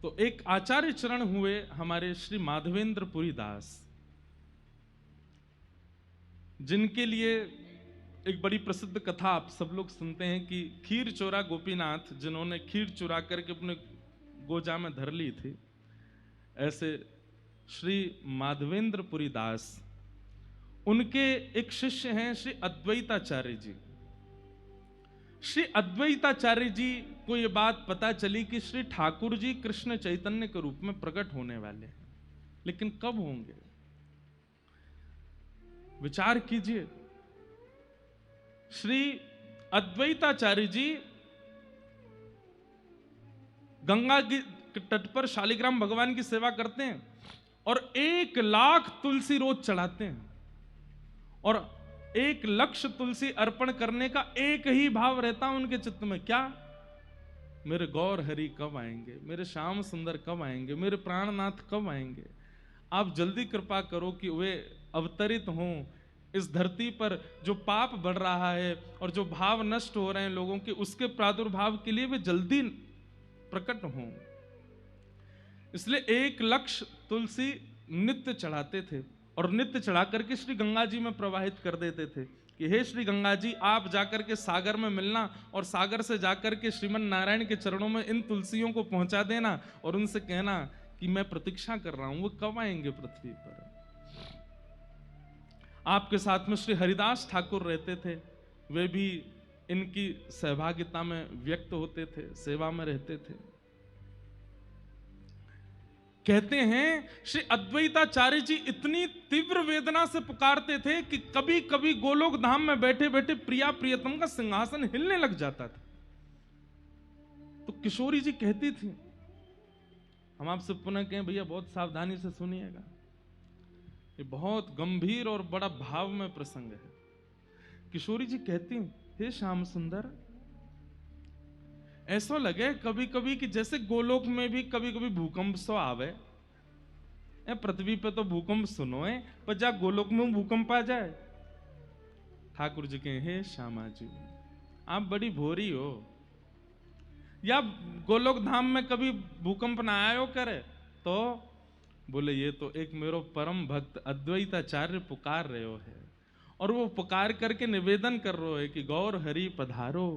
तो एक आचार्य चरण हुए हमारे श्री माधवेंद्र पुरी दास, जिनके लिए एक बड़ी प्रसिद्ध कथा आप सब लोग सुनते हैं कि खीर चोरा गोपीनाथ, जिन्होंने खीर चुरा करके अपने गोजा में धर ली थी, ऐसे श्री माधवेंद्र पुरी दास, उनके एक शिष्य हैं श्री अद्वैताचार्य जी। श्री अद्वैताचार्य जी को यह बात पता चली कि श्री ठाकुर जी कृष्ण चैतन्य के रूप में प्रकट होने वाले हैं, लेकिन कब होंगे? विचार कीजिए। श्री अद्वैताचार्य जी गंगा के तट पर शालिग्राम भगवान की सेवा करते हैं और 1,00,000 तुलसी रोज चढ़ाते हैं, और 1,00,000 तुलसी अर्पण करने का एक ही भाव रहता है उनके चित्त में, क्या? मेरे गौर हरि कब आएंगे, मेरे श्याम सुंदर कब आएंगे, मेरे प्राणनाथ कब आएंगे। आप जल्दी कृपा करो कि वे अवतरित हों इस धरती पर। जो पाप बढ़ रहा है और जो भाव नष्ट हो रहे हैं लोगों के, उसके प्रादुर्भाव के लिए वे जल्दी प्रकट हों। इसलिए 1,00,000 तुलसी नित्य चढ़ाते थे और नित्य चढ़ा करके श्री गंगा जी में प्रवाहित कर देते थे कि हे श्री गंगा जी, आप जाकर के सागर में मिलना और सागर से जाकर के श्रीमन नारायण के चरणों में इन तुलसियों को पहुंचा देना और उनसे कहना कि मैं प्रतीक्षा कर रहा हूं, वो कब आएंगे पृथ्वी पर। आपके साथ में श्री हरिदास ठाकुर रहते थे, वे भी इनकी सहभागिता में व्यक्त होते थे, सेवा में रहते थे। कहते हैं श्री अद्वैताचार्य जी इतनी तीव्र वेदना से पुकारते थे कि कभी कभी गोलोक धाम में बैठे बैठे प्रिया प्रियतम का सिंहासन हिलने लग जाता था। तो किशोरी जी कहती थी, हम आपसे पुनः कहें भैया बहुत सावधानी से सुनिएगा, ये बहुत गंभीर और बड़ा भाव में प्रसंग है। किशोरी जी कहती, हे श्याम सुंदर, ऐसा लगे कभी कभी कि जैसे गोलोक में भी कभी कभी भूकंप सो आवे। पृथ्वी पे तो भूकंप सुनो है, पर जा गोलोक में भूकंप आ जाए। ठाकुर जी कहे, हे श्यामा जी, आप बड़ी भोरी हो, या गोलोक धाम में कभी भूकंप ना आयो करे? तो बोले, ये तो एक मेरो परम भक्त अद्वैताचार्य पुकार रहे हो है, और वो पुकार करके निवेदन कर रहे हो कि गौर हरि पधारो,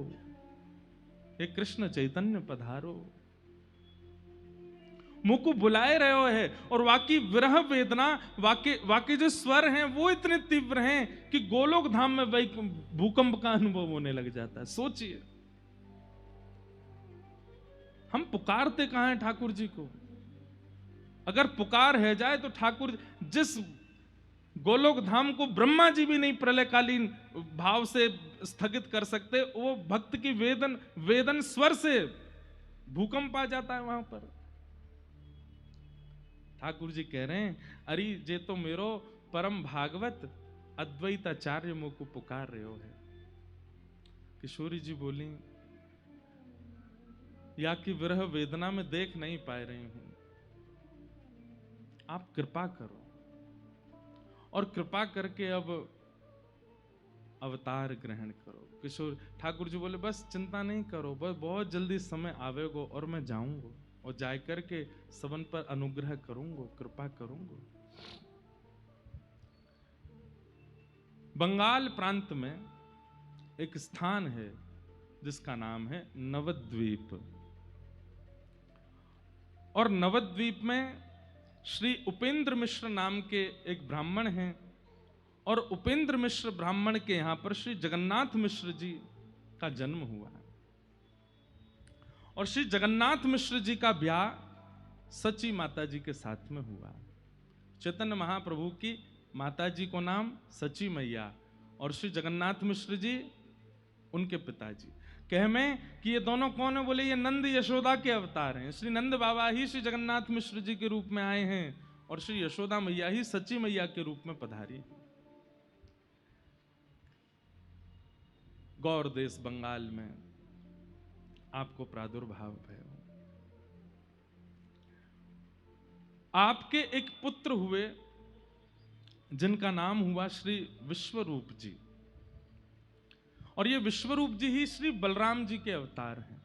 हे कृष्ण चैतन्य पधारो, मुझको बुलाए रहे हो है। और वाकई विरह वेदना, वाकई जो स्वर हैं वो इतने तीव्र हैं कि गोलोक धाम में भूकंप का अनुभव होने लग जाता है। सोचिए, हम पुकारते कहां हैं ठाकुर जी को? अगर पुकार है जाए तो ठाकुर जिस गोलोक धाम को ब्रह्मा जी भी नहीं प्रलयकालीन भाव से स्थगित कर सकते, वो भक्त की वेदन स्वर से भूकंप आ जाता है वहां पर। ठाकुर जी कह रहे हैं, अरे जे तो मेरो परम भागवत अद्वैताचार्य मुझ को पुकार रहे हो है। किशोरी जी बोली, या कि विरह वेदना में देख नहीं पा रही हूं, आप कृपा करो। और कृपा करके अब अवतार ग्रहण करो। किशोर ठाकुर जी बोले, बस चिंता नहीं करो, बस बहुत जल्दी समय आवेगो और मैं जाऊंगा और जा करके सबन पर अनुग्रह करूंगा, कृपा करूंगा। बंगाल प्रांत में एक स्थान है जिसका नाम है नवद्वीप, और नवद्वीप में श्री उपेंद्र मिश्र नाम के एक ब्राह्मण हैं, और उपेंद्र मिश्र ब्राह्मण के यहां पर श्री जगन्नाथ मिश्र जी का जन्म हुआ है। और श्री जगन्नाथ मिश्र जी का ब्याह सची माता जी के साथ में हुआ। चैतन्य महाप्रभु की माता जी को नाम सची मैया, और श्री जगन्नाथ मिश्र जी उनके पिताजी। कह में कि ये दोनों कौन है? बोले, ये नंद यशोदा के अवतार हैं। श्री नंद बाबा ही श्री जगन्नाथ मिश्र जी के रूप में आए हैं, और श्री यशोदा मैया ही सची मैया के रूप में पधारी। गौर देश बंगाल में आपको प्रादुर्भाव है। आपके एक पुत्र हुए जिनका नाम हुआ श्री विश्वरूप जी, और ये विश्वरूप जी ही श्री बलराम जी के अवतार हैं।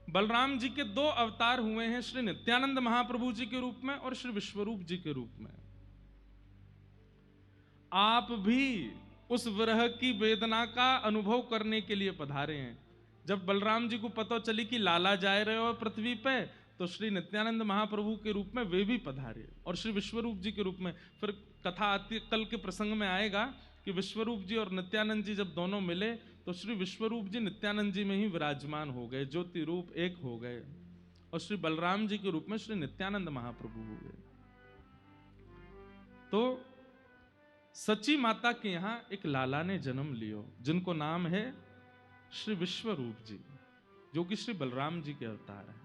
बलराम जी के दो अवतार हुए हैं, श्री नित्यानंद महाप्रभु जी के रूप में और श्री विश्वरूप जी के रूप में। आप भी उस विरह की वेदना का अनुभव करने के लिए पधारे हैं। जब बलराम जी को पता चली कि लाला जा रहे हो पृथ्वी पे, तो श्री नित्यानंद महाप्रभु के रूप में वे भी पधारे और श्री विश्वरूप जी के रूप में। फिर कथा आती, कल के प्रसंग में आएगा कि विश्वरूप जी और नित्यानंद जी जब दोनों मिले तो श्री विश्वरूप जी नित्यानंद जी में ही विराजमान हो गए, ज्योति रूप एक हो गए, और श्री बलराम जी के रूप में श्री नित्यानंद महाप्रभु हो गए। तो सची माता के यहां एक लाला ने जन्म लियो, जिनको नाम है श्री विश्वरूप जी, जो कि श्री बलराम जी के अवतार है।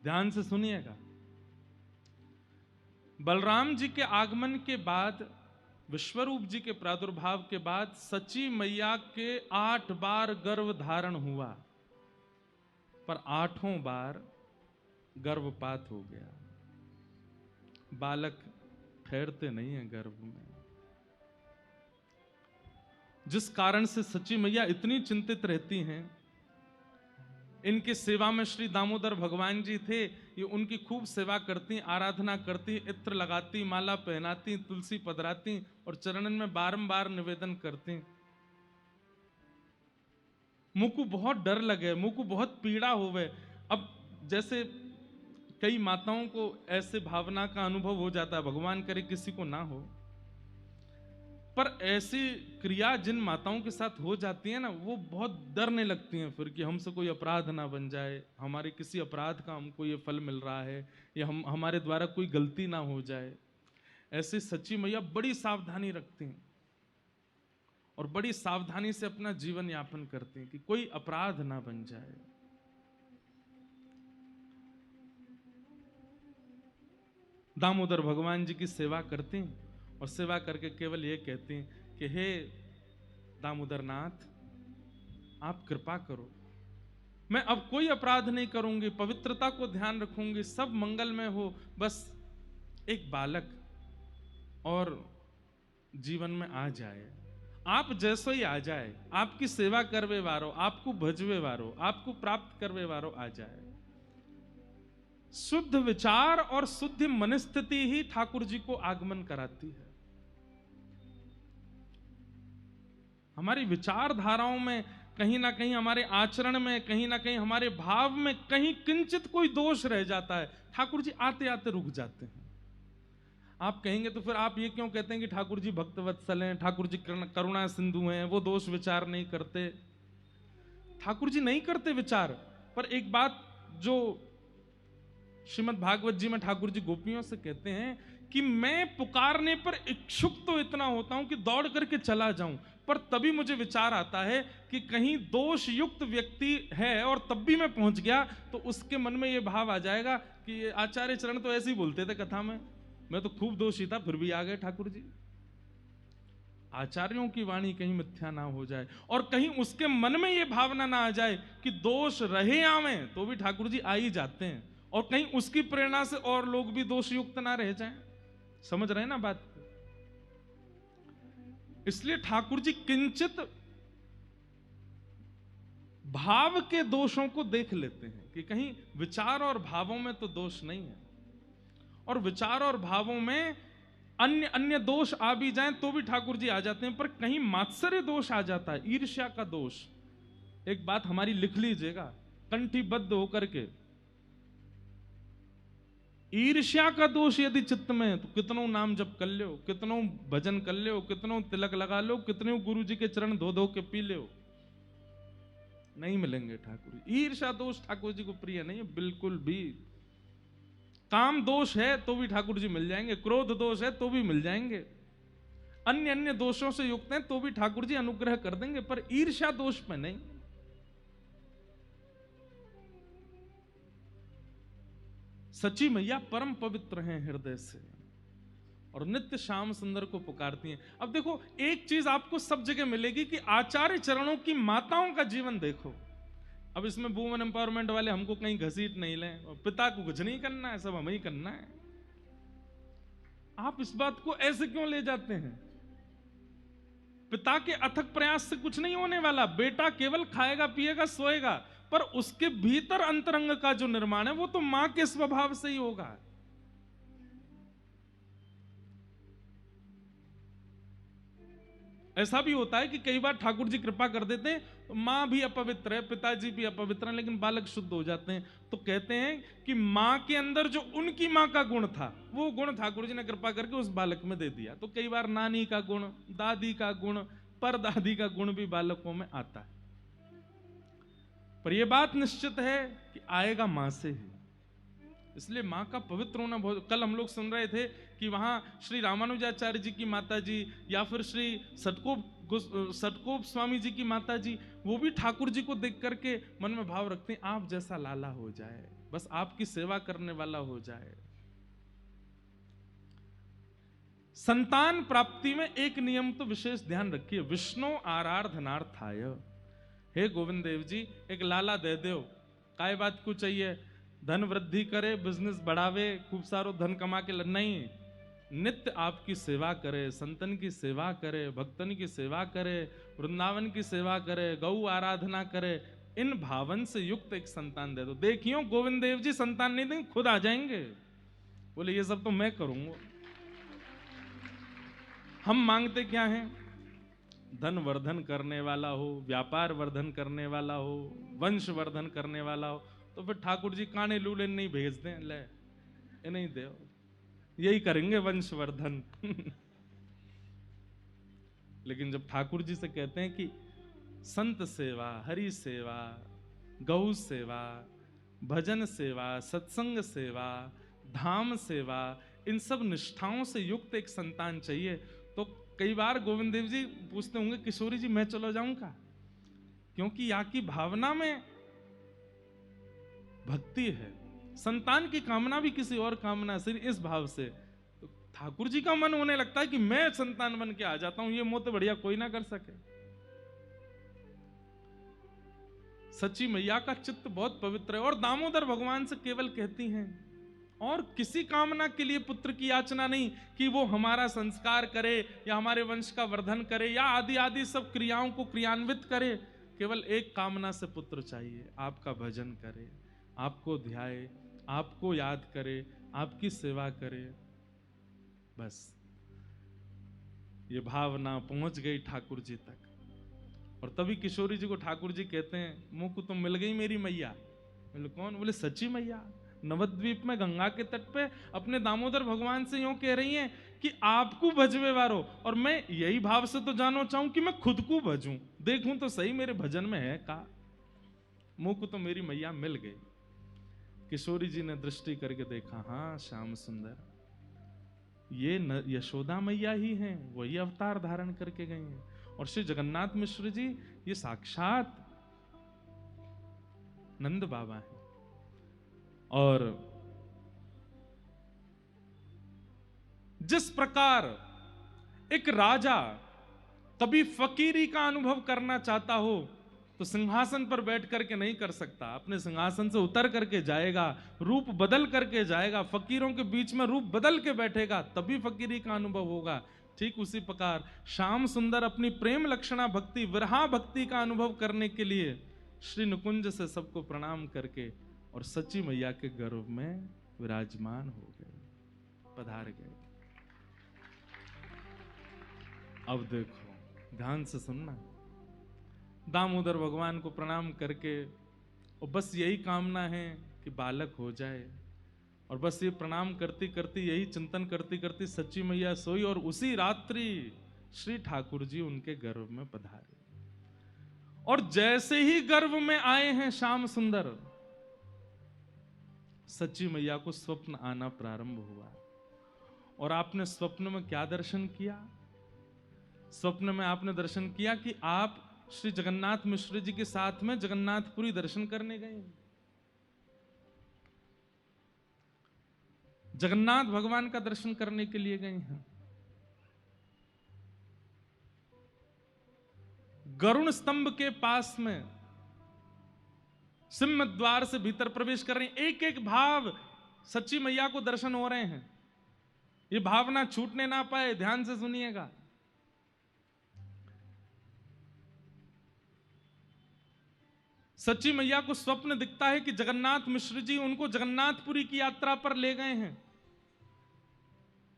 ध्यान से सुनिएगा। बलराम जी के आगमन के बाद, विश्वरूप जी के प्रादुर्भाव के बाद सची मैया के 8 बार गर्भ धारण हुआ, पर 8वां बार गर्भपात हो गया। बालक ठहरते नहीं है गर्भ में, जिस कारण से सची मैया इतनी चिंतित रहती हैं। इनके सेवा में श्री दामोदर भगवान जी थे, ये उनकी खूब सेवा करती, आराधना करती, इत्र लगाती, माला पहनाती, तुलसी पधराती और चरणन में बारंबार निवेदन करती। मुझ को बहुत डर लगे, मुझ को बहुत पीड़ा होवे। अब जैसे कई माताओं को ऐसे भावना का अनुभव हो जाता है, भगवान करे किसी को ना हो, पर ऐसी क्रिया जिन माताओं के साथ हो जाती है ना, वो बहुत डरने लगती हैं फिर कि हमसे कोई अपराध ना बन जाए, हमारे किसी अपराध का हमको ये फल मिल रहा है, या हमारे द्वारा कोई गलती ना हो जाए। ऐसे सच्ची मैया बड़ी सावधानी रखती हैं और बड़ी सावधानी से अपना जीवन यापन करती हैं कि कोई अपराध ना बन जाए। दामोदर भगवान जी की सेवा करती हैं और सेवा करके केवल ये कहती हैं कि हे दामोदर नाथ, आप कृपा करो, मैं अब कोई अपराध नहीं करूंगी, पवित्रता को ध्यान रखूंगी, सब मंगलमय हो, बस एक बालक और जीवन में आ जाए, आप जैसो ही आ जाए, आपकी सेवा करवे वारो, आपको भजवे वारो, आपको प्राप्त करवे वारो आ जाए। शुद्ध विचार और शुद्ध मनस्थिति ही ठाकुर जी को आगमन कराती है। हमारी विचारधाराओं में कहीं ना कहीं, हमारे आचरण में कहीं ना कहीं, हमारे भाव में कहीं किंचित कोई दोष रह जाता है, ठाकुर जी आते आते रुक जाते हैं। आप कहेंगे तो फिर आप ये क्यों कहते हैं कि ठाकुर जी भक्तवत्सल हैं, ठाकुर जी करुणा सिंधु हैं, वो दोष विचार नहीं करते? ठाकुर जी नहीं करते विचार, पर एक बात जो श्रीमद् भागवत जी में ठाकुर जी गोपियों से कहते हैं कि मैं पुकारने पर इच्छुक तो इतना होता हूं कि दौड़ करके चला जाऊं, पर तभी मुझे विचार आता है कि कहीं दोष युक्त व्यक्ति है और तब भी मैं पहुंच गया, तो उसके मन में ये भाव आ जाएगा कि आचार्य चरण तो ऐसे ही बोलते थे कथा में, मैं तो खूब दोषी था फिर भी आ गए ठाकुर जी। आचार्यों की वाणी कहीं मिथ्या ना हो जाए और कहीं उसके मन में ये भावना ना आ जाए कि दोष रहे आवे तो भी ठाकुर जी आ ही जाते हैं, और कहीं उसकी प्रेरणा से और लोग भी दोषयुक्त ना रह जाएं। समझ रहे हैं ना बात? इसलिए ठाकुर जी किंचित भाव के दोषों को देख लेते हैं कि कहीं विचार और भावों में तो दोष नहीं है, और विचार और भावों में अन्य अन्य दोष आ भी जाएं तो भी ठाकुर जी आ जाते हैं, पर कहीं मात्सर्य दोष आ जाता है, ईर्ष्या का दोष। एक बात हमारी लिख लीजिएगा कंठीबद्ध होकर के, ईर्ष्या का दोष यदि चित्त में है तो कितनों नाम जप कर लो, कितनों भजन कर लो, कितनों तिलक लगा लो, कितनों गुरु जी के चरण धो धो के पी लो, नहीं मिलेंगे ठाकुर जी। ईर्ष्या दोष ठाकुर जी को प्रिय नहीं है बिल्कुल भी। काम दोष है तो भी ठाकुर जी मिल जाएंगे, क्रोध दोष है तो भी मिल जाएंगे, अन्य अन्य दोषों से युक्त हैं तो भी ठाकुर जी अनुग्रह कर देंगे, पर ईर्ष्या दोष पे नहीं। सची मैया परम पवित्र हैं हृदय से और नित्य श्याम सुंदर को पुकारती हैं। अब देखो एक चीज आपको सब जगह मिलेगी कि आचार्य चरणों की माताओं का जीवन देखो। अब इसमें वुमेन एम्पावरमेंट वाले हमको कहीं घसीट नहीं लें, और पिता को कुछ नहीं करना है, सब हमें ही करना है। आप इस बात को ऐसे क्यों ले जाते हैं? पिता के अथक प्रयास से कुछ नहीं होने वाला, बेटा केवल खाएगा पिएगा सोएगा, पर उसके भीतर अंतरंग का जो निर्माण है वो तो मां के स्वभाव से ही होगा। ऐसा भी होता है कि कई बार ठाकुर जी कृपा कर देते हैं, तो मां भी अपवित्र है, पिताजी भी अपवित्र है, लेकिन बालक शुद्ध हो जाते हैं। तो कहते हैं कि मां के अंदर जो उनकी मां का गुण था, वो गुण ठाकुर जी ने कृपा करके उस बालक में दे दिया। तो कई बार नानी का गुण, दादी का गुण, परदादी का गुण भी बालकों में आता है। पर यह बात निश्चित है कि आएगा मां से ही। इसलिए मां का पवित्र होना बहुत। कल हम लोग सुन रहे थे कि वहां श्री रामानुजाचार्य जी की माता जी या फिर श्री सटकोप स्वामी जी की माता जी, वो भी ठाकुर जी को देख करके मन में भाव रखते हैं, आप जैसा लाला हो जाए, बस आपकी सेवा करने वाला हो जाए। संतान प्राप्ति में एक नियम तो विशेष ध्यान रखिए, विष्णु आराधनार्थाय। हे गोविंद देव जी, एक लाला दे दो, काय बात को चाहिए, धन वृद्धि करे, बिजनेस बढ़ावे, खूब सारो धन कमा के नहीं, नित्य आपकी सेवा करे, संतन की सेवा करे, भक्तन की सेवा करे, वृंदावन की सेवा करे, गौ आराधना करे, इन भावन से युक्त एक संतान दे दो। देखियो गोविंद देव जी संतान नहीं देंगे, खुद आ जाएंगे। बोले ये सब तो मैं करूंगा। हम मांगते क्या हैं? धन वर्धन करने वाला हो, व्यापार वर्धन करने वाला हो, वंश वर्धन करने वाला हो। तो फिर ठाकुर जी काने लूले नहीं भेज दें, ले ये नहीं दे, यही करेंगे वंशवर्धन। लेकिन जब ठाकुर जी से कहते हैं कि संत सेवा, हरि सेवा, गौ सेवा, भजन सेवा, सत्संग सेवा, धाम सेवा, इन सब निष्ठाओं से युक्त एक संतान चाहिए, तो कई बार गोविंद देव जी पूछते होंगे, किशोरी जी मैं चलो जाऊं का? क्योंकि यहाँ की भावना में भक्ति है, संतान की कामना भी किसी और कामना से, इस भाव से तो ठाकुर जी का मन होने लगता है कि मैं संतान बन के आ जाता हूं, ये मोह तो बढ़िया कोई ना कर सके। सच्ची मैया का चित्त बहुत पवित्र है, और दामोदर भगवान से केवल कहती हैं, और किसी कामना के लिए पुत्र की याचना नहीं कि वो हमारा संस्कार करे या हमारे वंश का वर्धन करे या आदि आदि सब क्रियाओं को क्रियान्वित करे। केवल एक कामना से पुत्र चाहिए, आपका भजन करे, आपको ध्याए, आपको याद करे, आपकी सेवा करे। बस ये भावना पहुंच गई ठाकुर जी तक, और तभी किशोरी जी को ठाकुर जी कहते हैं, मुंह को तो मिल गई मेरी मैया। बोले कौन? बोले सच्ची मैया, नवद्वीप में गंगा के तट पे अपने दामोदर भगवान से यूं कह रही हैं कि आपको भजवे वारो, और मैं यही भाव से तो जानो चाहूं कि मैं खुद को भजूं, देखूं तो सही मेरे भजन में है का। मुंह को तो मेरी मैया मिल गई। किशोरी जी ने दृष्टि करके देखा, हाँ श्याम सुंदर, ये यशोदा मैया ही हैं, वही अवतार धारण करके गई हैं। और श्री जगन्नाथ मिश्र जी ये साक्षात नंद बाबा हैं। और जिस प्रकार एक राजा कभी फकीरी का अनुभव करना चाहता हो तो सिंहासन पर बैठ करके नहीं कर सकता, अपने सिंहासन से उतर करके जाएगा, रूप बदल करके जाएगा, फकीरों के बीच में रूप बदल के बैठेगा, तभी फकीरी का अनुभव होगा। ठीक उसी प्रकार श्याम सुंदर अपनी प्रेम लक्षणा भक्ति, विरहा भक्ति का अनुभव करने के लिए श्री नुकुंज से सबको प्रणाम करके और सच्ची मैया के गर्भ में विराजमान हो गए, पधार गए। अब देखो ध्यान से सुनना, दामोदर भगवान को प्रणाम करके और बस यही कामना है कि बालक हो जाए, और बस ये प्रणाम करती करती, यही चिंतन करती करती सच्ची मैया सोई, और उसी रात्रि श्री ठाकुर जी उनके गर्भ में पधारे। और जैसे ही गर्भ में आए हैं श्याम सुंदर, सच्ची मैया को स्वप्न आना प्रारंभ हुआ। और आपने स्वप्न में क्या दर्शन किया? स्वप्न में आपने दर्शन किया कि आप श्री जगन्नाथ मिश्र जी के साथ में जगन्नाथपुरी दर्शन करने गए। जगन्नाथ भगवान का दर्शन करने के लिए गए हैं। गरुण स्तंभ के पास में सिंह द्वार से भीतर प्रवेश कर रहे हैं। एक एक भाव सच्ची मैया को दर्शन हो रहे हैं। ये भावना छूटने ना पाए, ध्यान से सुनिएगा। सच्ची मैया को स्वप्न दिखता है कि जगन्नाथ मिश्र जी उनको जगन्नाथपुरी की यात्रा पर ले गए हैं।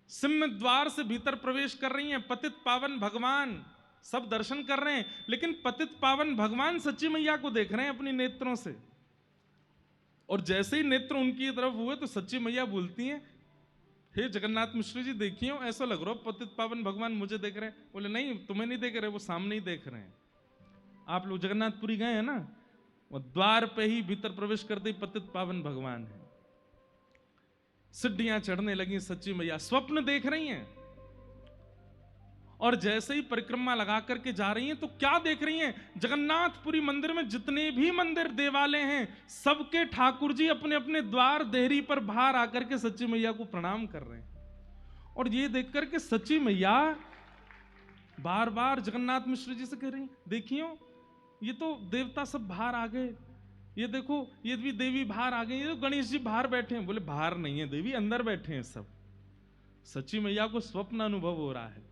सिंह द्वार से भीतर प्रवेश कर रही हैं, पतित पावन भगवान सब दर्शन कर रहे हैं, लेकिन पतित पावन भगवान सच्ची मैया को देख रहे हैं अपने नेत्रों से। और जैसे ही नेत्र उनकी तरफ हुए तो सच्ची मैया बोलती हैं, हे जगन्नाथ मिश्र जी देखिए, ऐसा लग रहा हो पतित पावन भगवान मुझे देख रहे हैं। बोले नहीं, तुम्हें नहीं देख रहे, वो सामने ही देख रहे हैं। आप लोग जगन्नाथपुरी गए हैं ना, वो द्वार पे ही भीतर प्रवेश करते ही पतित पावन भगवान है। सीढ़ियां चढ़ने लगी, सच्ची मैया स्वप्न देख रही हैं। और जैसे ही परिक्रमा लगा करके जा रही हैं तो क्या देख रही हैं, जगन्नाथपुरी मंदिर में जितने भी मंदिर देवालय हैं, सबके ठाकुर जी अपने अपने द्वार देहरी पर बाहर आकर के सच्ची मैया को प्रणाम कर रहे हैं। और ये देख करके सच्ची मैया बार बार जगन्नाथ मिश्र जी से कह रही, देखियो ये तो देवता सब बाहर आ गए, ये देखो ये भी देवी बाहर आ गई, ये तो गणेश जी बाहर बैठे हैं। बोले बाहर नहीं है देवी, अंदर बैठे हैं सब। सच्ची मैया को स्वप्न अनुभव हो रहा है।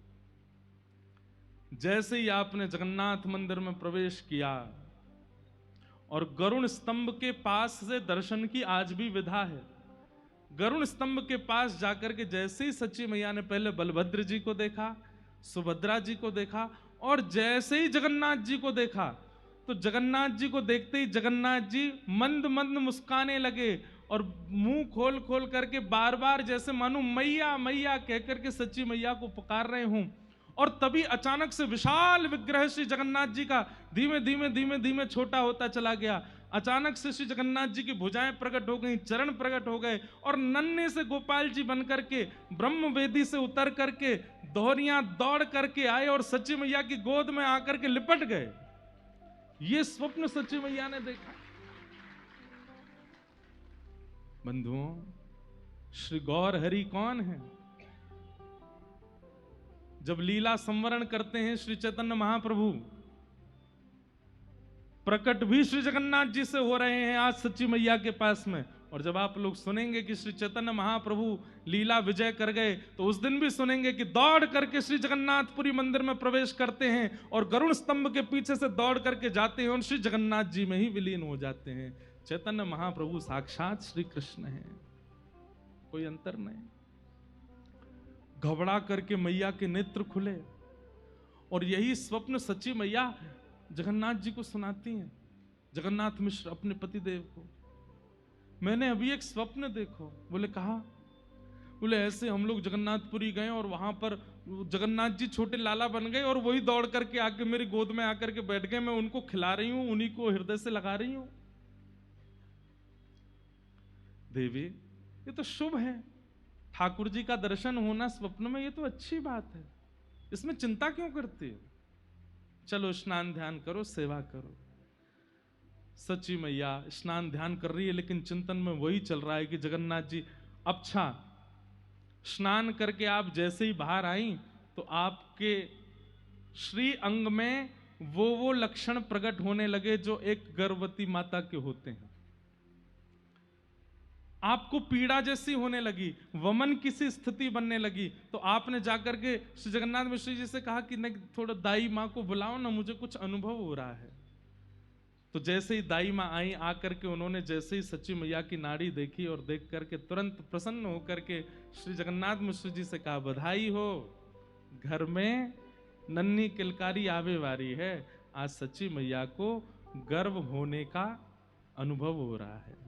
जैसे ही आपने जगन्नाथ मंदिर में प्रवेश किया और गरुण स्तंभ के पास से दर्शन की आज भी विधा है। गरुण स्तंभ के पास जाकर के जैसे ही सच्ची मैया ने पहले बलभद्र जी को देखा, सुभद्रा जी को देखा, और जैसे ही जगन्नाथ जी को देखा तो जगन्नाथ जी को देखते ही जगन्नाथ जी मंद मंद मुस्काने लगे और मुंह खोल खोल करके बार बार जैसे मानो मैया मैया कहकर के सच्ची मैया को पुकार रहे हूं। और तभी अचानक से विशाल विग्रह श्री जगन्नाथ जी का धीमे धीमे धीमे धीमे छोटा होता चला गया। अचानक से श्री जगन्नाथ जी की भुजाएं प्रकट हो गई, चरण प्रकट हो गए, और नन्हे से गोपाल जी बन करके ब्रह्म वेदी से उतर करके दोहरियां दौड़ करके आए और सच्ची मैया की गोद में आकर के लिपट गए। ये स्वप्न सच्ची मैया ने देखा। बंधुओं, श्री गौर हरि कौन है? जब लीला संवरण करते हैं श्री चैतन्य महाप्रभु, प्रकट भी श्री जगन्नाथ जी से हो रहे हैं आज सच्ची मैया के पास में। और जब आप लोग सुनेंगे कि श्री चैतन्य महाप्रभु लीला विजय कर गए, तो उस दिन भी सुनेंगे कि दौड़ करके श्री जगन्नाथपुरी मंदिर में प्रवेश करते हैं और गरुड़ स्तंभ के पीछे से दौड़ करके जाते हैं और श्री जगन्नाथ जी में ही विलीन हो जाते हैं। चैतन्य महाप्रभु साक्षात श्री कृष्ण हैं, कोई अंतर नहीं। घबरा करके मैया के नेत्र खुले और यही स्वप्न सच्ची मैया जगन्नाथ जी को सुनाती हैं। जगन्नाथ मिश्र अपने पतिदेव को, मैंने अभी एक स्वप्न देखो। बोले कहा? बोले ऐसे हम लोग जगन्नाथपुरी गए और वहां पर जगन्नाथ जी छोटे लाला बन गए और वही दौड़ करके आके मेरी गोद में आकर के बैठ गए। मैं उनको खिला रही हूं, उन्हीं को हृदय से लगा रही हूं। देवी, ये तो शुभ है, ठाकुर जी का दर्शन होना स्वप्न में, ये तो अच्छी बात है, इसमें चिंता क्यों करती हो? चलो स्नान ध्यान करो, सेवा करो। सच्ची मैया स्नान ध्यान कर रही है, लेकिन चिंतन में वही चल रहा है कि जगन्नाथ जी, अच्छा स्नान करके आप जैसे ही बाहर आई तो आपके श्री अंग में वो लक्षण प्रकट होने लगे जो एक गर्भवती माता के होते हैं। आपको पीड़ा जैसी होने लगी, वमन की सी स्थिति बनने लगी। तो आपने जाकर के श्री जगन्नाथ मिश्र जी से कहा कि नहीं, थोड़ा दाई माँ को बुलाओ ना, मुझे कुछ अनुभव हो रहा है। तो जैसे ही दाई माँ आई, आकर के उन्होंने जैसे ही सच्ची मैया की नाड़ी देखी और देख करके तुरंत प्रसन्न होकर के श्री जगन्नाथ मिश्र जी से कहा, बधाई हो, घर में नन्ही किलकारी आवे वारी है, आज सच्ची मैया को गर्भ होने का अनुभव हो रहा है।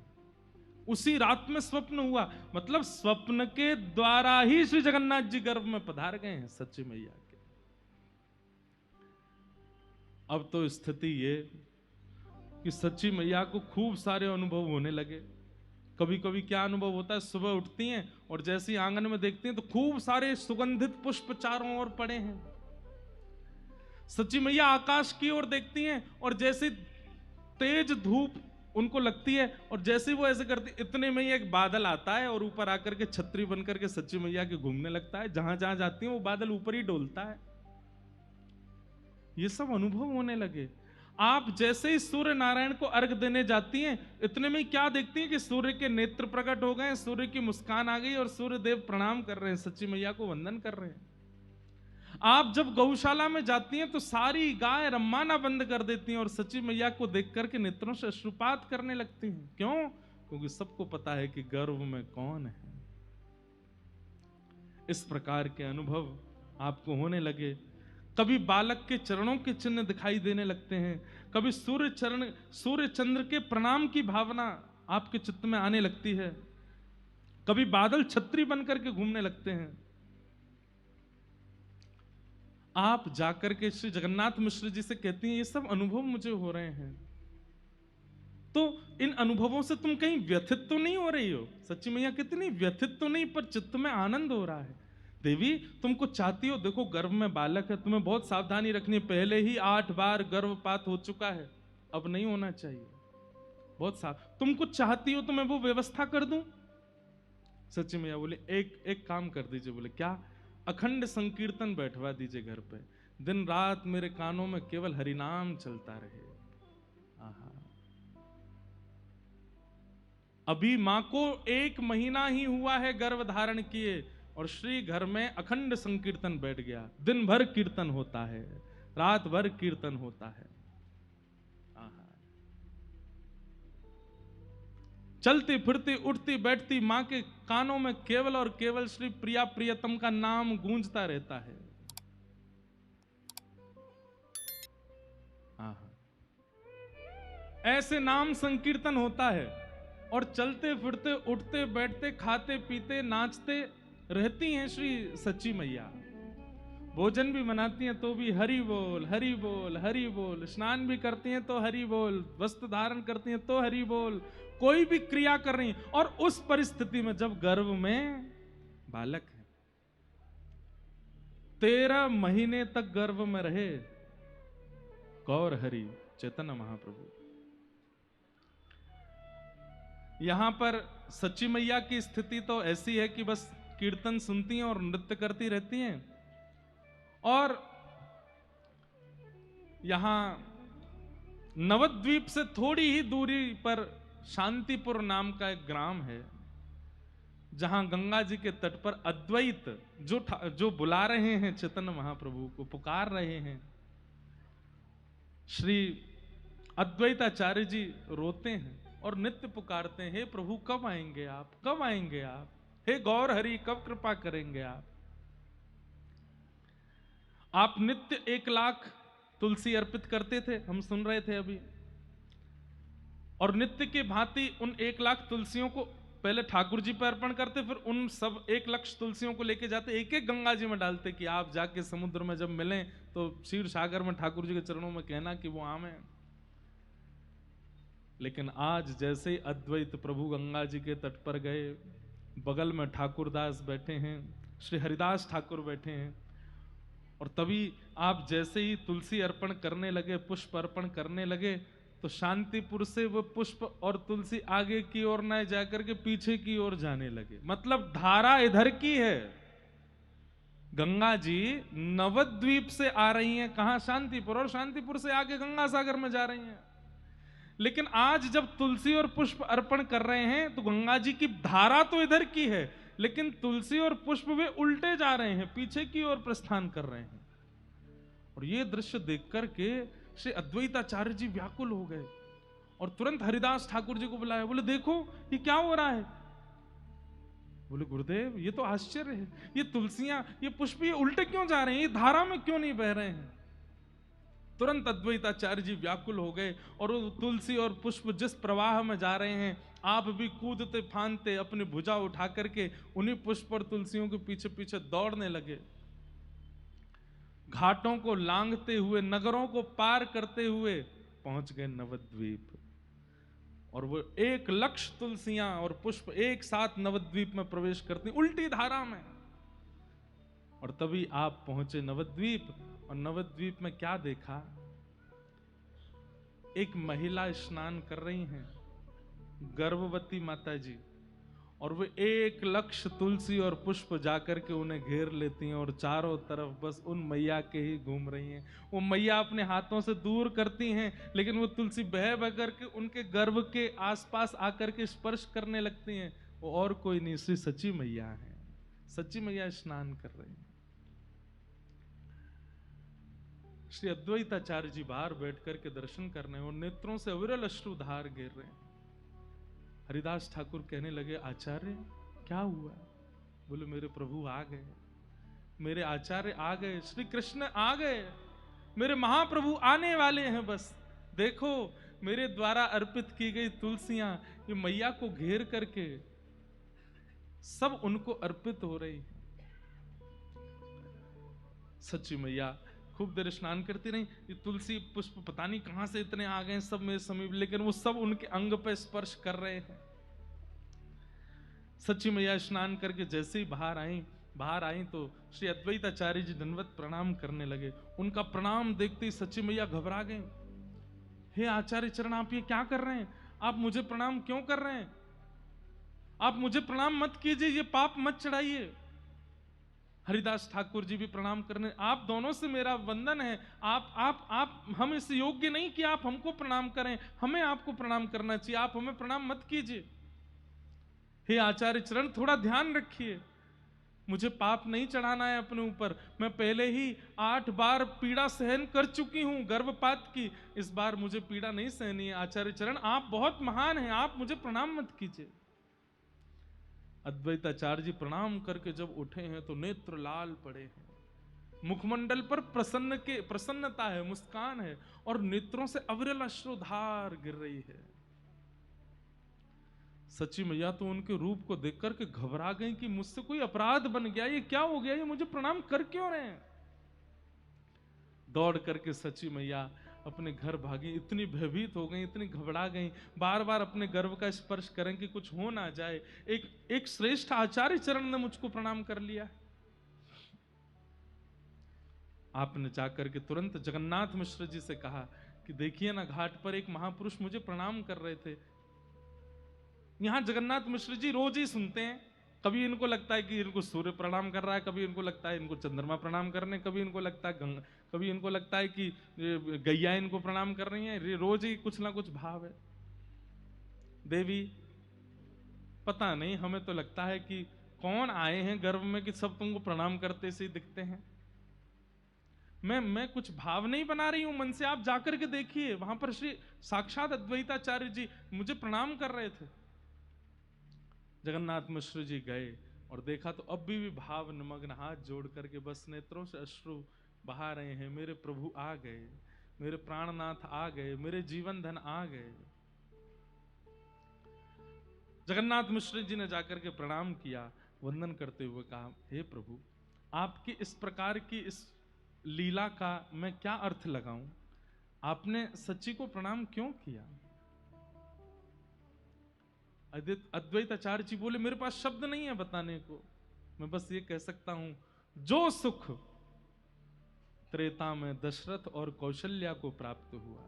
उसी रात में स्वप्न हुआ, मतलब स्वप्न के द्वारा ही श्री जगन्नाथ जी गर्भ में पधार गए हैं सच्ची मैया के। अब तो स्थिति ये कि सच्ची मैया को खूब सारे अनुभव होने लगे। कभी कभी क्या अनुभव होता है, सुबह उठती हैं और जैसे ही आंगन में देखती हैं तो खूब सारे सुगंधित पुष्प चारों ओर पड़े हैं। सच्ची मैया आकाश की ओर देखती हैं और जैसे तेज धूप उनको लगती है और जैसे वो ऐसे करती, इतने में ही एक बादल आता है और ऊपर आकर के छतरी बनकर के सच्ची मैया के घूमने लगता है। जहां जहां जाती है वो बादल ऊपर ही डोलता है। ये सब अनुभव होने लगे। आप जैसे ही सूर्य नारायण को अर्घ देने जाती हैं, इतने में क्या देखती हैं कि सूर्य के नेत्र प्रकट हो गए, सूर्य की मुस्कान आ गई और सूर्य देव प्रणाम कर रहे हैं, सच्ची मैया को वंदन कर रहे हैं। आप जब गौशाला में जाती हैं तो सारी गाय रम्माना बंद कर देती हैं और सची मैया को देख करके नेत्रों से अश्रुपात करने लगती हैं। क्यों? क्योंकि सबको पता है कि गर्भ में कौन है। इस प्रकार के अनुभव आपको होने लगे। कभी बालक के चरणों के चिन्ह दिखाई देने लगते हैं, कभी सूर्य चंद्र के प्रणाम की भावना आपके चित्त में आने लगती है, कभी बादल छतरी बनकर के घूमने लगते हैं। आप जाकर के श्री जगन्नाथ मिश्र जी से कहती हैं ये सब अनुभव मुझे हो रहे हैं, तो इन अनुभवों से तुम कहीं व्यथित तो नहीं हो रही हो? सच्ची मैया कितनी व्यथित तो नहीं, पर चित्त में आनंद हो रहा है। देवी तुमको चाहती हो, देखो गर्भ में बालक है, तुम्हें बहुत सावधानी रखनी है, पहले ही 8 बार गर्भपात हो चुका है, अब नहीं होना चाहिए, बहुत तुमको चाहती हो तो मैं वो व्यवस्था कर दूं। सच्ची मैया बोले एक काम कर दीजिए। बोले क्या? अखंड संकीर्तन बैठवा दीजिए घर पे, दिन रात मेरे कानों में केवल हरिनाम चलता रहे। आहा। अभी मां को 1 महीना ही हुआ है गर्भ धारण किए और श्री घर में अखंड संकीर्तन बैठ गया। दिन भर कीर्तन होता है, रात भर कीर्तन होता है। आहा। चलती फिरती उठती बैठती मां के कानों में केवल और केवल श्री प्रिया प्रियतम का नाम गूंजता रहता है। आहा। ऐसे नाम संकीर्तन होता है और चलते फिरते उठते बैठते खाते पीते नाचते रहती हैं श्री सच्ची मैया। भोजन भी बनाती हैं तो भी हरि बोल हरि बोल हरि बोल, स्नान भी करती हैं तो हरि बोल, वस्त्र धारण करती हैं तो हरि बोल, कोई भी क्रिया कर रही। और उस परिस्थिति में जब गर्भ में बालक है, 13 महीने तक गर्भ में रहे गौर हरि चैतन्य महाप्रभु। यहां पर सच्ची मैया की स्थिति तो ऐसी है कि बस कीर्तन सुनती हैं और नृत्य करती रहती हैं। और यहां नवद्वीप से थोड़ी ही दूरी पर शांतिपुर नाम का एक ग्राम है, जहां गंगा जी के तट पर अद्वैत जो बुला रहे हैं चैतन्य महाप्रभु को, पुकार रहे हैं। श्री अद्वैताचार्य जी रोते हैं और नित्य पुकारते हैं, हे प्रभु कब आएंगे आप, कब आएंगे आप, हे गौर हरि कब कृपा करेंगे आप। आप नित्य 1 लाख तुलसी अर्पित करते थे, हम सुन रहे थे अभी। और नित्य के भांति उन 1 लाख तुलसियों को पहले ठाकुर जी पर अर्पण करते, फिर उन सब 1 लाख तुलसियों को लेके जाते, एक एक गंगा जी में डालते कि आप जाके समुद्र में जब मिलें तो क्षीर सागर में ठाकुर जी के चरणों में कहना कि वो आमे। लेकिन आज जैसे ही अद्वैत प्रभु गंगा जी के तट पर गए, बगल में ठाकुरदास बैठे हैं, श्री हरिदास ठाकुर बैठे हैं, और तभी आप जैसे ही तुलसी अर्पण करने लगे, पुष्प अर्पण करने लगे, तो शांतिपुर से वो पुष्प और तुलसी आगे की ओर न जाकर के पीछे की ओर जाने लगे। मतलब धारा इधर की है, गंगा जी नवद्वीप से आ रही हैं, कहां? शांतिपुर, और शांतिपुर से आगे गंगा सागर में जा रही हैं। लेकिन आज जब तुलसी और पुष्प अर्पण कर रहे हैं तो गंगा जी की धारा तो इधर की है, लेकिन तुलसी और पुष्प वे उल्टे जा रहे हैं, पीछे की ओर प्रस्थान कर रहे हैं। और ये दृश्य देख करके श्री अद्वैताचार्य जी व्याकुल हो गए और तुरंत हरिदास ठाकुर जी को बुलाया। बोले देखो ये क्या हो रहा है। बोले गुरुदेव ये तो आश्चर्य है, ये तुलसियां, ये पुष्प, ये उल्टे क्यों जा रहे हैं, ये धारा में क्यों नहीं बह रहे हैं। तुरंत अद्वैताचार्य जी व्याकुल हो गए और तुलसी और पुष्प जिस प्रवाह में जा रहे हैं, आप भी कूदते फांदते अपनी भुजा उठा करके उन्हीं पुष्प और तुलसियों के पीछे पीछे दौड़ने लगे। घाटों को लांघते हुए, नगरों को पार करते हुए पहुंच गए नवद्वीप। और वो 1 लाख तुलसियां और पुष्प एक साथ नवद्वीप में प्रवेश करती उल्टी धारा में। और तभी आप पहुंचे नवद्वीप, और नवद्वीप में क्या देखा? एक महिला स्नान कर रही हैं, गर्भवती माता जी, और वे 1 लाख तुलसी और पुष्प जाकर के उन्हें घेर लेती हैं और चारों तरफ बस उन मैया के ही घूम रही हैं। वो मैया अपने हाथों से दूर करती हैं, लेकिन वो तुलसी बह बह करके उनके गर्भ के आसपास आकर के स्पर्श करने लगती हैं। वो और कोई नहीं, श्री सच्ची मैया है। सच्ची मैया स्नान कर रही हैं। श्री अद्वैताचार्य जी बाहर बैठ करके दर्शन कर रहे हैं और नेत्रों से अविरल अश्रुधार गिर रहे हैं। हरिदास ठाकुर कहने लगे, आचार्य क्या हुआ? बोले, मेरे प्रभु आ गए, मेरे आचार्य आ गए, श्री कृष्ण आ गए, मेरे महाप्रभु आने वाले हैं। बस देखो, मेरे द्वारा अर्पित की गई तुलसियां ये मैया को घेर करके सब उनको अर्पित हो रही है। सच्ची मैया खूब देर स्नान करती रही। ये तुलसी पुष्प पता नहीं कहां से इतने आ गए सब मेरे समीप, लेकिन वो सब उनके अंग पे स्पर्श कर रहे हैं। सच्ची मैया स्नान करके जैसे ही बाहर आई तो श्री अद्वैताचार्य जी दंडवत प्रणाम करने लगे। उनका प्रणाम देखते ही सच्ची मैया घबरा गए। हे आचार्य चरण, आप ये क्या कर रहे हैं? आप मुझे प्रणाम क्यों कर रहे हैं? आप मुझे प्रणाम मत कीजिए, ये पाप मत चढ़ाइए। हरिदास ठाकुर जी भी प्रणाम करने, आप दोनों से मेरा वंदन है, आप हम इस योग्य नहीं कि आप हमको प्रणाम करें, हमें आपको प्रणाम करना चाहिए, आप हमें प्रणाम मत कीजिए। हे आचार्य चरण, थोड़ा ध्यान रखिए, मुझे पाप नहीं चढ़ाना है अपने ऊपर। मैं पहले ही 8 बार पीड़ा सहन कर चुकी हूं गर्भपात की, इस बार मुझे पीड़ा नहीं सहनी है। आचार्य चरण, आप बहुत महान हैं, आप मुझे प्रणाम मत कीजिए। अद्वैताचार्य जी प्रणाम करके जब उठे हैं तो नेत्र लाल पड़े हैं, मुखमंडल पर प्रसन्नता है, मुस्कान है, और नेत्रों से अविरल अश्रुधार गिर रही है। सच्ची मैया तो उनके रूप को देख करके घबरा गई कि मुझसे कोई अपराध बन गया, ये क्या हो गया, ये मुझे प्रणाम कर क्यों रहे हैं? दौड़ करके सच्ची मैया अपने घर भागी। इतनी भयभीत हो गई, इतनी घबरा गई, बार बार अपने गर्भ का स्पर्श करें कि कुछ हो ना जाए। एक श्रेष्ठ आचार्य चरण ने मुझको प्रणाम कर लिया। आपने जाकर के तुरंत जगन्नाथ मिश्र जी से कहा कि देखिए ना, घाट पर एक महापुरुष मुझे प्रणाम कर रहे थे। यहां जगन्नाथ मिश्र जी रोज ही सुनते हैं, कभी इनको लगता है कि इनको सूर्य प्रणाम कर रहा है, कभी इनको लगता है इनको चंद्रमा प्रणाम करने, कभी इनको लगता है कभी इनको लगता है कि गैया इनको प्रणाम कर रही है। रोज ही कुछ ना कुछ भाव है। देवी, पता नहीं, हमें तो लगता है कि कौन आए हैं गर्भ में कि सब तुमको प्रणाम करते से ही दिखते हैं। मैं कुछ भाव नहीं बना रही हूं मन से, आप जाकर के देखिए, वहां पर श्री साक्षात अद्वैताचार्य जी मुझे प्रणाम कर रहे थे। जगन्नाथ मिश्र जी गए और देखा तो अब भी भाव निमग्न, हाथ जोड़ करके बस नेत्रों से अश्रु बहा रहे हैं। मेरे प्रभु आ गए, मेरे प्राणनाथ आ गए, मेरे जीवन धन आ गए। जगन्नाथ मिश्र जी ने जाकर के प्रणाम किया, वंदन करते हुए कहा, हे प्रभु, आपकी इस प्रकार की इस लीला का मैं क्या अर्थ लगाऊं? आपने सच्ची को प्रणाम क्यों किया? अद्वैताचार्य जी बोले, मेरे पास शब्द नहीं है बताने को, मैं बस ये कह सकता हूं, जो सुख त्रेता में दशरथ और कौशल्या को प्राप्त हुआ,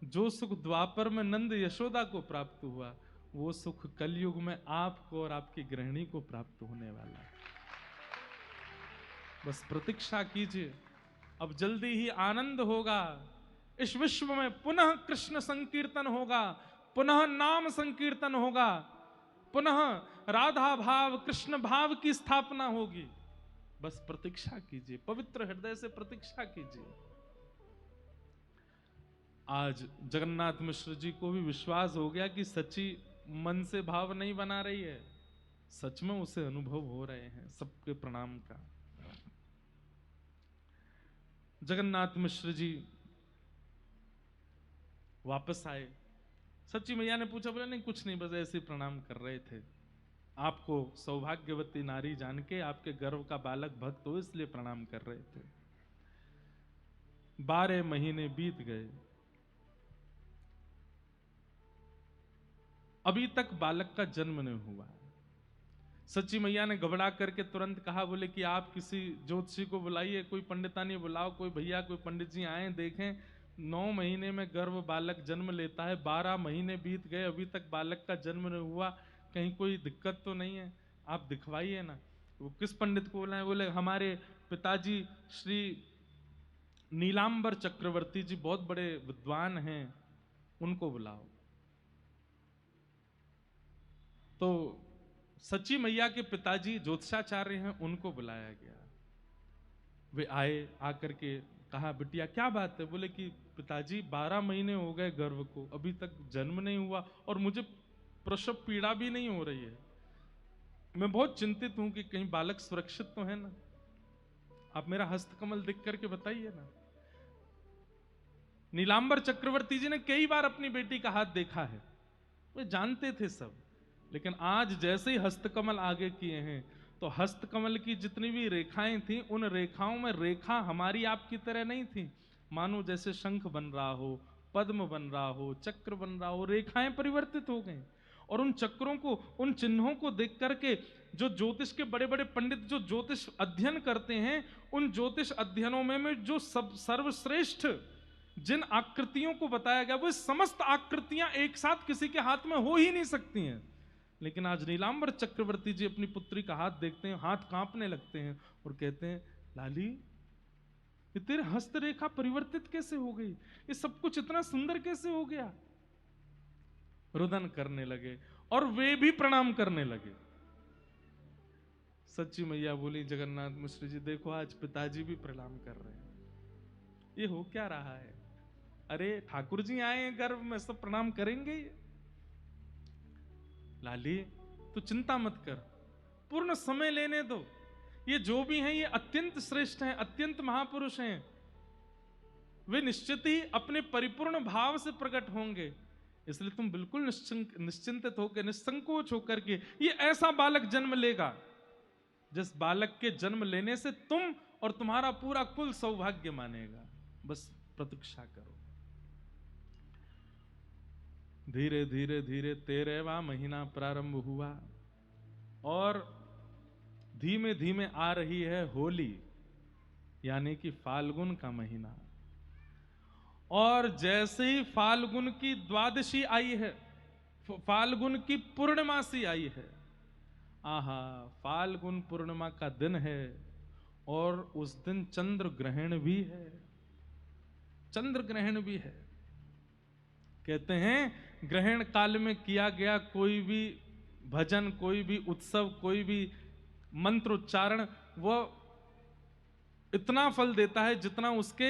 जो सुख द्वापर में नंद यशोदा को प्राप्त हुआ, वो सुख कलयुग में आपको और आपकी गृहिणी को प्राप्त होने वाला है। बस प्रतीक्षा कीजिए, अब जल्दी ही आनंद होगा। इस विश्व में पुनः कृष्ण संकीर्तन होगा, पुनः नाम संकीर्तन होगा, पुनः राधा भाव कृष्ण भाव की स्थापना होगी। बस प्रतीक्षा कीजिए, पवित्र हृदय से प्रतीक्षा कीजिए। आज जगन्नाथ मिश्र जी को भी विश्वास हो गया कि सच्ची मन से भाव नहीं बना रही है, सच में उसे अनुभव हो रहे हैं सबके प्रणाम का। जगन्नाथ मिश्र जी वापस आए। सच्ची मैया ने पूछा, बोले नहीं कुछ नहीं, बस ऐसे प्रणाम कर रहे थे, आपको सौभाग्यवती नारी जान के, आपके गर्भ का बालक भक्त हो इसलिए प्रणाम कर रहे थे। 12 महीने बीत गए, अभी तक बालक का जन्म नहीं हुआ। सच्ची मैया ने घबरा करके तुरंत कहा, बोले कि आप किसी ज्योतिषी को बुलाइए, कोई पंडितानी बुलाओ, कोई भैया कोई पंडित जी आए देखें। 9 महीने में गर्भ बालक जन्म लेता है, 12 महीने बीत गए, अभी तक बालक का जन्म नहीं हुआ, कहीं कोई दिक्कत तो नहीं है, आप दिखवाइए ना। वो किस पंडित को बुलाए? बोले हमारे पिताजी श्री नीलांबर चक्रवर्ती जी बहुत बड़े विद्वान हैं, उनको बुलाओ। तो सच्ची मैया के पिताजी ज्योतिषाचार्य हैं, उनको बुलाया गया। वे आए, आकर के कहा बिटिया क्या बात है? बोले कि पिताजी 12 महीने हो गए गर्भ को, अभी तक जन्म नहीं हुआ और मुझे प्रसव पीड़ा भी नहीं हो रही है। मैं बहुत चिंतित हूं कि कहीं बालक सुरक्षित तो है ना, आप मेरा हस्तकमल देख करके बताइए ना। नीलांबर चक्रवर्ती जी ने कई बार अपनी बेटी का हाथ देखा है, वे जानते थे सब, लेकिन आज जैसे ही हस्तकमल आगे किए हैं तो हस्तकमल की जितनी भी रेखाएं थी, उन रेखाओं में रेखा हमारी आपकी तरह नहीं थी। मानो जैसे शंख बन रहा हो, पद्म बन रहा हो, चक्र बन रहा हो, रेखाएं परिवर्तित हो गई। और उन चक्रों को, उन चिन्हों को देख करके जो ज्योतिष के बड़े बड़े पंडित जो ज्योतिष अध्ययन करते हैं, उन ज्योतिष अध्ययनों में जो सब सर्वश्रेष्ठ जिन आकृतियों को बताया गया, वो समस्त आकृतियां एक साथ किसी के हाथ में हो ही नहीं सकती हैं। लेकिन आज नीलांबर चक्रवर्ती जी अपनी पुत्री का हाथ देखते हैं, हाथ कांपने लगते हैं और कहते हैं लाली, ये तेरे हस्तरेखा परिवर्तित कैसे हो गई? ये सब कुछ इतना सुंदर कैसे हो गया? रुदन करने लगे और वे भी प्रणाम करने लगे। सच्ची मैया बोली जगन्नाथ मिश्र जी, देखो आज पिताजी भी प्रणाम कर रहे हैं, ये हो क्या रहा है? अरे ठाकुर जी आए हैं गर्भ में, सब प्रणाम करेंगे। लाली तू चिंता मत कर, पूर्ण समय लेने दो, ये जो भी हैं ये अत्यंत श्रेष्ठ हैं, अत्यंत महापुरुष हैं, वे निश्चित ही अपने परिपूर्ण भाव से प्रकट होंगे। इसलिए तुम बिल्कुल निश्चिंतित होकर, निसंकोच होकर के, ये ऐसा बालक जन्म लेगा जिस बालक के जन्म लेने से तुम और तुम्हारा पूरा कुल सौभाग्य मानेगा। बस प्रतीक्षा करो। धीरे धीरे धीरे 13वां महीना प्रारंभ हुआ और धीमे धीमे आ रही है होली, यानी कि फाल्गुन का महीना। और जैसे ही फाल्गुन की द्वादशी आई है, फाल्गुन की पूर्णमासी आई है, आहा, फाल्गुन पूर्णिमा का दिन है और उस दिन चंद्र ग्रहण भी है, चंद्र ग्रहण भी है। कहते हैं ग्रहण काल में किया गया कोई भी भजन, कोई भी उत्सव, कोई भी मंत्रोच्चारण, वह इतना फल देता है जितना उसके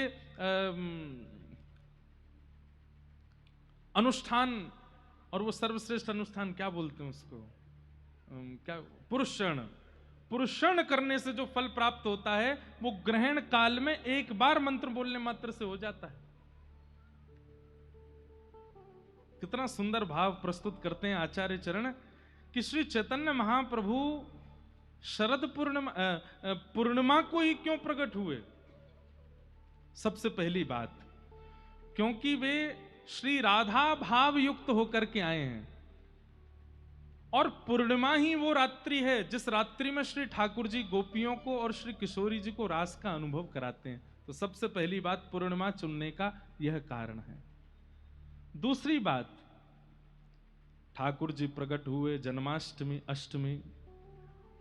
अनुष्ठान, और वो सर्वश्रेष्ठ अनुष्ठान क्या बोलते हैं उसको, क्या, पुरुषण करने से जो फल प्राप्त होता है वो ग्रहण काल में एक बार मंत्र बोलने मात्र से हो जाता है। कितना सुंदर भाव प्रस्तुत करते हैं आचार्य चरण कि श्री चैतन्य महाप्रभु शरद पूर्णिमा को ही क्यों प्रकट हुए? सबसे पहली बात, क्योंकि वे श्री राधा भाव युक्त होकर के आए हैं और पूर्णिमा ही वो रात्रि है जिस रात्रि में श्री ठाकुर जी गोपियों को और श्री किशोरी जी को रास का अनुभव कराते हैं। तो सबसे पहली बात पूर्णिमा चुनने का यह कारण है। दूसरी बात, ठाकुर जी प्रकट हुए जन्माष्टमी, अष्टमी,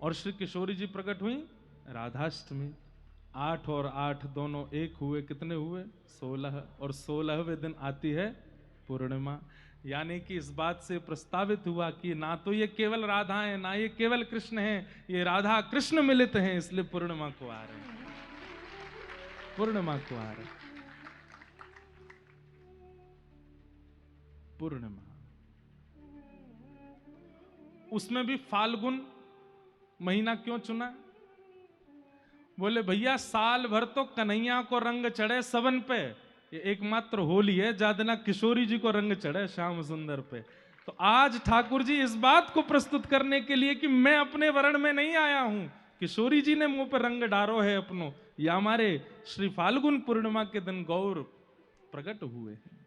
और श्री किशोरी जी प्रकट हुई राधाष्टमी। 8 और 8 दोनों एक हुए, कितने हुए? 16। और 16वें दिन आती है पूर्णिमा। यानी कि इस बात से प्रस्तावित हुआ कि ना तो ये केवल राधा है, ना ये केवल कृष्ण है, ये राधा कृष्ण मिलित हैं, इसलिए पूर्णिमा को आ रहे हैं, पूर्णिमा को आ रहे हैं। पूर्णिमा, उसमें भी फाल्गुन महीना क्यों चुना? बोले भैया साल भर तो कन्हैया को रंग चढ़े सबन पे, ये एकमात्र होली है ज्यादा किशोरी जी को रंग चढ़े श्याम सुंदर पे। तो आज ठाकुर जी इस बात को प्रस्तुत करने के लिए कि मैं अपने वर्ण में नहीं आया हूं, किशोरी जी ने मुंह पर रंग डारो है अपनो, या हमारे श्री फाल्गुन पूर्णिमा के दिन गौर प्रकट हुए हैं।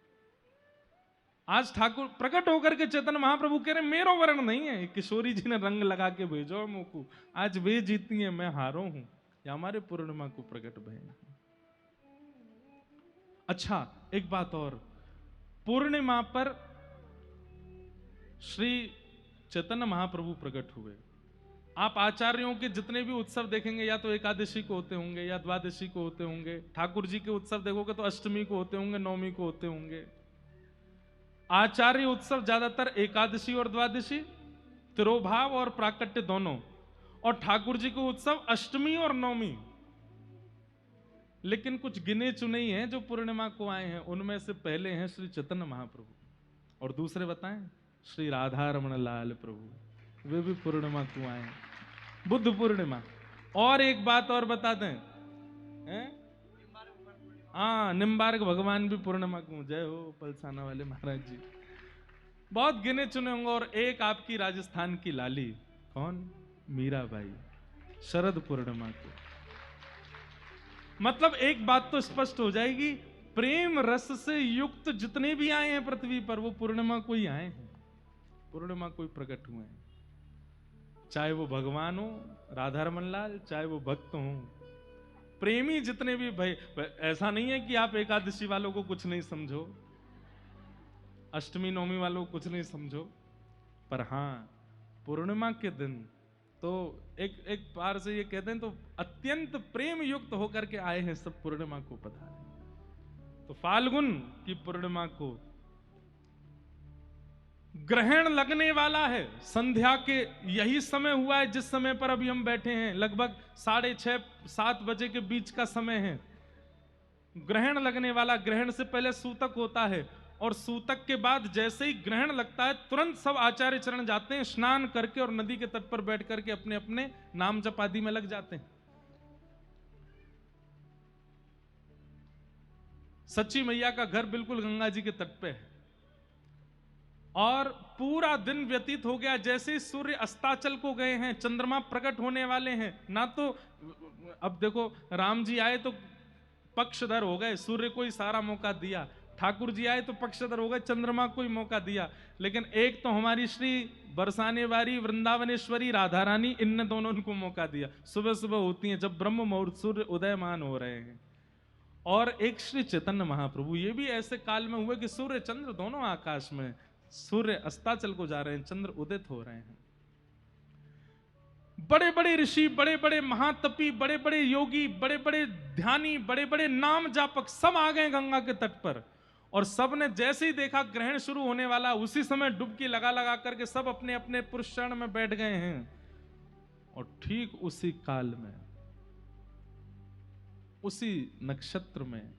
आज ठाकुर प्रकट होकर के चैतन्य महाप्रभु कह रहे मेरो वर्ण नहीं है, किशोरी जी ने रंग लगा के भेजो मुंह को, आज वे जीती है मैं हारो हूं, या हमारे पूर्णिमा को प्रकट भय। अच्छा एक बात और, पूर्णिमा पर श्री चैतन्य महाप्रभु प्रकट हुए। आप आचार्यों के जितने भी उत्सव देखेंगे या तो एकादशी को होते होंगे या द्वादशी को होते होंगे, ठाकुर जी के उत्सव देखोगे तो अष्टमी को होते होंगे, नवमी को होते होंगे। आचार्य उत्सव ज्यादातर एकादशी और द्वादशी, तिरोभाव और प्राकट्य दोनों, और ठाकुर जी को उत्सव अष्टमी और नवमी। लेकिन कुछ गिने चुने ही हैं जो पूर्णिमा को आए हैं। उनमें से पहले हैं श्री चैतन्य महाप्रभु, और दूसरे बताएं श्री राधा रमण लाल प्रभु, वे भी पूर्णिमा को आए हैं, बुद्ध पूर्णिमा। और एक बात और बता दें, हाँ, निम्बार्क भगवान भी पूर्णिमा को। जय हो पलसाना वाले महाराज जी। बहुत गिने चुने होंगे। और एक आपकी राजस्थान की लाली, कौन? मीराबाई, शरद पूर्णिमा को। मतलब एक बात तो स्पष्ट हो जाएगी, प्रेम रस से युक्त जितने भी आए हैं पृथ्वी पर, वो पूर्णिमा को ही आए हैं, पूर्णिमा को ही प्रकट हुए हैं। चाहे वो भगवान हो राधा रमन लाल, चाहे वो भक्त हो, प्रेमी जितने भी भाई। ऐसा नहीं है कि आप एकादशी वालों को कुछ नहीं समझो, अष्टमी नवमी वालों को कुछ नहीं समझो, पर हाँ पूर्णिमा के दिन तो एक बार से ये कहते हैं तो अत्यंत प्रेम युक्त होकर के आए हैं सब पूर्णिमा को पधारे। तो फाल्गुन की पूर्णिमा को ग्रहण लगने वाला है, संध्या के यही समय हुआ है जिस समय पर अभी हम बैठे हैं, लगभग 6:30-7 बजे के बीच का समय है। ग्रहण लगने वाला, ग्रहण से पहले सूतक होता है, और सूतक के बाद जैसे ही ग्रहण लगता है तुरंत सब आचार्य चरण जाते हैं, स्नान करके और नदी के तट पर बैठ करके अपने अपने नाम जप आदि में लग जाते हैं। सच्ची मैया का घर बिल्कुल गंगा जी के तट पे है, और पूरा दिन व्यतीत हो गया। जैसे ही सूर्य अस्ताचल को गए हैं, चंद्रमा प्रकट होने वाले हैं ना, तो अब देखो राम जी आए तो पक्षधर हो गए, सूर्य को ही सारा मौका दिया, ठाकुर जी आए तो पक्षधर हो गए, चंद्रमा को ही मौका दिया। लेकिन एक तो हमारी श्री बरसाने वाली वृंदावनेश्वरी राधा रानी, इन दोनों को मौका दिया। सुबह सुबह होती हैं जब ब्रह्म मुहूर्त सूर्य उदयमान हो रहे हैं। और एक श्री चैतन्य महाप्रभु, ये भी ऐसे काल में हुए कि सूर्य चंद्र दोनों आकाश में, सूर्य अस्ताचल को जा रहे हैं, चंद्र उदित हो रहे हैं। बड़े बड़े ऋषि, बड़े बड़े महातपी, बड़े बड़े योगी, बड़े बड़े ध्यानी, बड़े बड़े नाम जापक सब आ गए गंगा के तट पर। और सब ने जैसे ही देखा ग्रहण शुरू होने वाला, उसी समय डुबकी लगा लगा करके सब अपने अपने पुरुष चरण में बैठ गए हैं। और ठीक उसी काल में, उसी नक्षत्र में,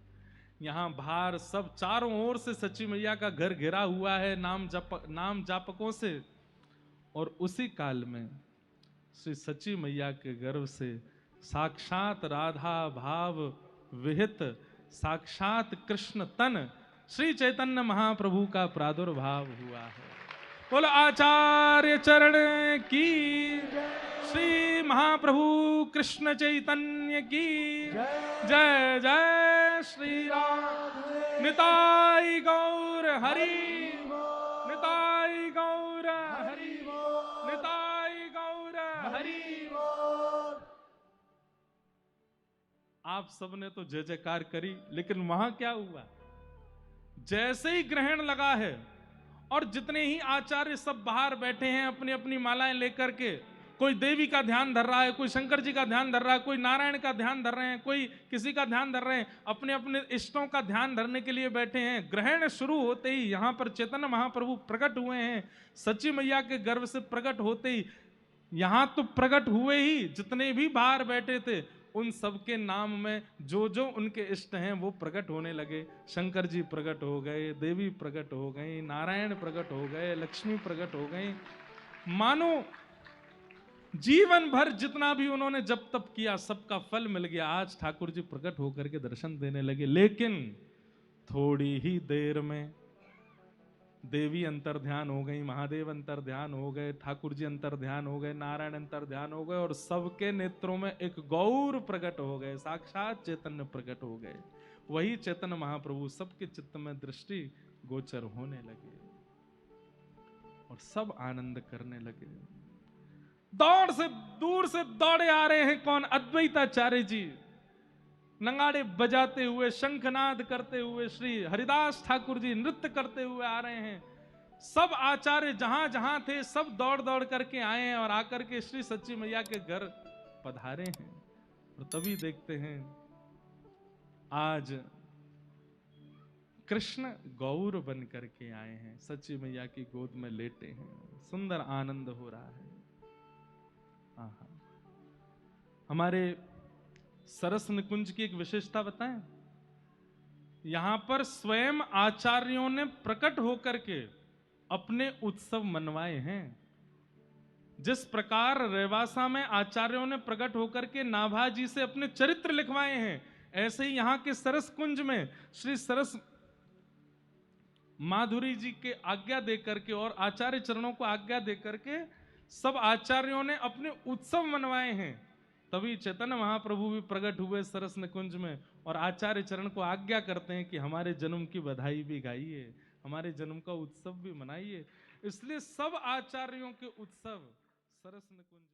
यहां बाहर सब चारों ओर से सच्ची मैया का घर घिरा हुआ है नाम जापकों से। और उसी काल में श्री सच्ची मैया के गर्भ से साक्षात राधा भाव विहित साक्षात कृष्ण तन श्री चैतन्य महाप्रभु का प्रादुर्भाव हुआ है। बोलो आचार्य चरण की, श्री महाप्रभु कृष्ण चैतन्य की जय। जय श्री राम। निताई गौर हरि, निताई गौर हरि, निताई गौर हरि। आप सबने तो जय जयकार करी, लेकिन वहां क्या हुआ? जैसे ही ग्रहण लगा है और जितने ही आचार्य सब बाहर बैठे हैं अपनी अपनी मालाएं लेकर के, कोई देवी का ध्यान धर रहा है, कोई शंकर जी का ध्यान धर रहा है, कोई नारायण का ध्यान धर रहे हैं, कोई किसी का ध्यान धर रहे हैं, अपने अपने इष्टों का ध्यान धरने के लिए बैठे हैं। ग्रहण शुरू होते ही यहां पर चैतन्य महाप्रभु प्रकट हुए हैं, सच्ची मैया के गर्भ से प्रकट होते ही यहां तो प्रकट हुए ही, जितने भी बाहर बैठे थे उन सबके नाम में जो जो उनके इष्ट हैं वो प्रकट होने लगे। शंकर जी प्रकट हो गए, देवी प्रकट हो गई, नारायण प्रकट हो गए, लक्ष्मी प्रकट हो गई। मानो जीवन भर जितना भी उन्होंने जप तप किया सबका फल मिल गया। आज ठाकुर जी प्रकट होकर के दर्शन देने लगे। लेकिन थोड़ी ही देर में देवी अंतर ध्यान हो गई, महादेव अंतर ध्यान हो गए, ठाकुर जी अंतर ध्यान हो गए, नारायण अंतर ध्यान हो गए, और सबके नेत्रों में एक गौर प्रकट हो गए, साक्षात चैतन्य प्रकट हो गए। वही चैतन्य महाप्रभु सबके चित्त में दृष्टि गोचर होने लगे और सब आनंद करने लगे। दौड़ से दूर से दौड़े आ रहे हैं कौन? अद्वैताचार्य जी नगाड़े बजाते हुए, शंखनाद करते हुए, श्री हरिदास ठाकुर जी नृत्य करते हुए आ रहे हैं। सब आचार्य जहां जहां थे सब दौड़ दौड़ करके आए हैं और आकर के श्री सच्ची मैया के घर पधारे हैं। और तभी देखते हैं आज कृष्ण गौर बन करके आए हैं, सच्ची मैया की गोद में लेटे हैं, सुंदर आनंद हो रहा है। आहा। हमारे सरस निकुंज की एक विशेषता बताएं। यहां पर स्वयं आचार्यों ने प्रकट होकर के अपने उत्सव मनवाए हैं। जिस प्रकार रेवासा में आचार्यों ने प्रकट होकर के नाभा जी से अपने चरित्र लिखवाए हैं, ऐसे ही यहां के सरस कुंज में श्री सरस माधुरी जी के आज्ञा देकर के और आचार्य चरणों को आज्ञा देकर के सब आचार्यों ने अपने उत्सव मनवाए हैं। तभी चैतन्य महाप्रभु भी प्रकट हुए सरस निकुंज में और आचार्य चरण को आज्ञा करते हैं कि हमारे जन्म की बधाई भी गाइए, हमारे जन्म का उत्सव भी मनाइए। इसलिए सब आचार्यों के उत्सव सरस निकुंज